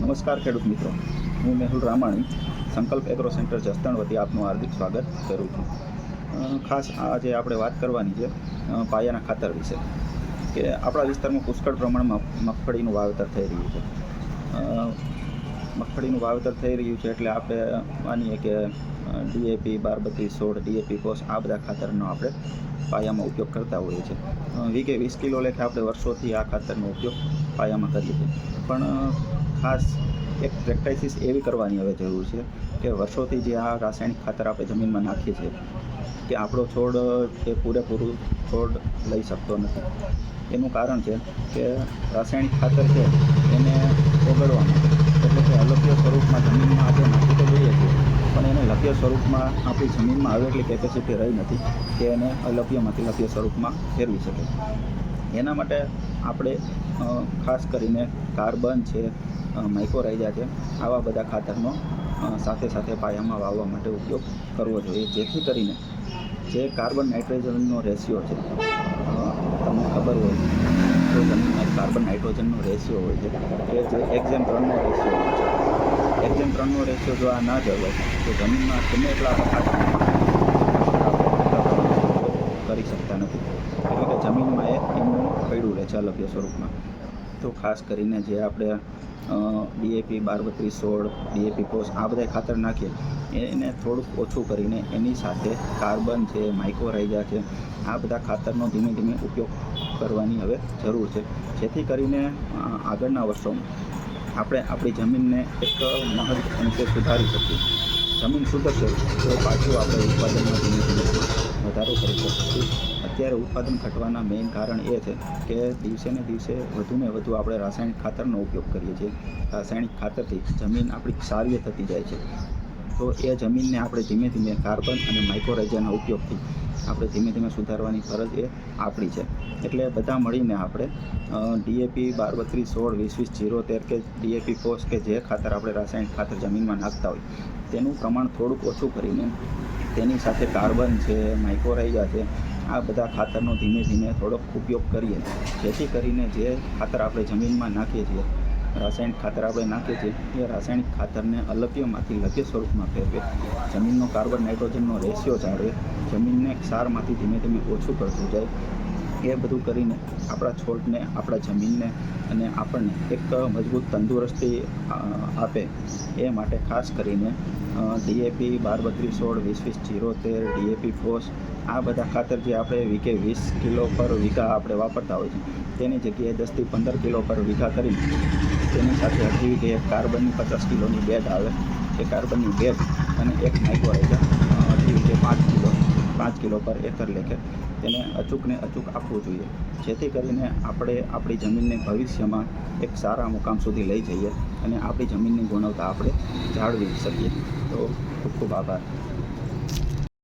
નમસ્કાર ખેડૂત મિત્રો, હું મેહુલ રામાણી સંકલ્પ એગ્રો સેન્ટર જસદણ વતી આપનું હાર્દિક સ્વાગત કરું છું. ખાસ આજે આપણે વાત કરવાની છે પાયાના ખાતર વિશે કે આપણા વિસ્તારમાં પુષ્કળ પ્રમાણમાં મગફળીનું વાવેતર થઈ રહ્યું છે. મગફળીનું વાવેતર થઈ રહ્યું છે એટલે આપણે માનીએ કે DAP 12-32-16 DAP પોસ આ બધા ખાતરનો આપણે પાયામાં ઉપયોગ કરતા હોઈએ છીએ. વીઘે 20 કિલો લેખે આપણે વર્ષોથી આ ખાતરનો ઉપયોગ પાયામાં કરીએ છીએ. પણ ખાસ એક પ્રેક્ટિસ એવી કરવાની હવે જરૂર છે કે વર્ષોથી જે આ રાસાયણિક ખાતર આપણે જમીનમાં નાખીએ છીએ કે આપણો છોડ એ પૂરેપૂરું છોડ લઈ શકતો નથી. એનું કારણ છે કે રાસાયણિક ખાતર છે એને ઓગળવામાં એટલે કે અલભ્ય સ્વરૂપમાં જમીનમાં આપણે નાખી તો દઈએ છીએ પણ એને લભ્ય સ્વરૂપમાં આપણી જમીનમાં આવે એટલી કેપેસિટી રહી નથી કે એને અલભ્યમાંથી લભ્ય સ્વરૂપમાં ફેરવી શકે. એના માટે આપણે ખાસ કરીને કાર્બન છે, માઇક્રોરાઇઝા છે, આવા બધા ખાતરનો સાથે સાથે પાયામાં વાવવા માટે ઉપયોગ કરવો જોઈએ, જેથી કરીને જે કાર્બન નાઇટ્રોજનનો રેશિયો છે તમને ખબર હોય તો જમીનમાં કાર્બન નાઇટ્રોજનનો રેશિયો હોય છે કે જે 1:3નો રેશિયો હોય છે. 1:3નો રેશિયો જો આ ના જળવાય તો જમીનમાં ગમે એટલા ખાતર કરી શકતા નથી, એટલે કે જમીનમાં એમનું પડ્યું રહે છે અલભ્ય સ્વરૂપમાં. તો ખાસ કરીને જે આપણે DAP 12-32-16 DAP પોસ આ બધા ખાતર નાખીએ એને થોડુંક ઓછું કરીને એની સાથે કાર્બન છે, માઇક્રોરાઇઝા છે, આ બધા ખાતરનો ધીમે ધીમે ઉપયોગ કરવાની હવે જરૂર છે, જેથી કરીને આગળના વર્ષોમાં આપણે આપણી જમીનને એક મહદ અંશે સુધારી શકીએ. જમીન સુધરશે તો પાછું આપણે ઉત્પાદનમાં ધીમે ધીમે વધારો કરી શકીશું. અત્યારે ઉત્પાદન ઘટવાના મેઇન કારણ એ છે કે દિવસે ને દિવસે વધુને વધુ આપણે રાસાયણિક ખાતરનો ઉપયોગ કરીએ છીએ. રાસાયણિક ખાતરથી જમીન આપણી ક્ષારીય થતી જાય છે, તો એ જમીનને આપણે ધીમે ધીમે કાર્બન અને માઇક્રોરાઇઝાના ઉપયોગથી આપણે ધીમે ધીમે સુધારવાની ફરજ એ આપણી છે. એટલે બધા મળીને આપણે DAP 12-32-16 20-20-0-13 કે DAP પોસ કે જે ખાતર આપણે રાસાયણિક ખાતર જમીનમાં નાખતા હોય તેનું પ્રમાણ થોડુંક ઓછું કરીને તેની સાથે કાર્બન છે, માઇક્રોરાઇઝા છે, આ બધા ખાતરનો ધીમે ધીમે થોડોક ઉપયોગ કરીએ, જેથી કરીને જે ખાતર આપણે જમીનમાં નાખીએ છીએ, રાસાયણિક ખાતર આપણે નાખીએ છીએ એ રાસાયણિક ખાતરને અલભ્યમાંથી લભ્ય સ્વરૂપમાં ફેરવે, જમીનનો કાર્બન નાઇટ્રોજનનો રેશિયો જાળવે, જમીનને ક્ષારમાંથી ધીમે ધીમે ઓછું કરતું જાય. એ બધું કરીને આપણા છોડને, આપણા જમીનને અને આપણને એક મજબૂત તંદુરસ્તી આપે એ માટે ખાસ કરીને DAP 12-32-16 20-20-0-13 DAP પોસ આ બધા ખાતર જે આપણે વીઘે 20 કિલો પર વીઘા આપણે વાપરતા હોય છે તેની જગ્યાએ 10-15 કિલો પર વીઘા કરી તેની સાથે અઢી વીઘે એક કાર્બનની 50 કિલોની બેગ આવે એ કાર્બનની બેગ અને એક માઇક્રોરાઇઝા અઢી વીઘે 5 કિલો પર એકર લેખે તેને અચૂકને અચૂક આપવું જોઈએ, જેથી કરીને આપણે આપણી જમીનને ભવિષ્યમાં એક સારા મુકામ સુધી લઈ જઈએ અને આપણી જમીનની ગુણવત્તા આપણે જાળવી શકીએ. તો ખૂબ ખૂબ આભાર.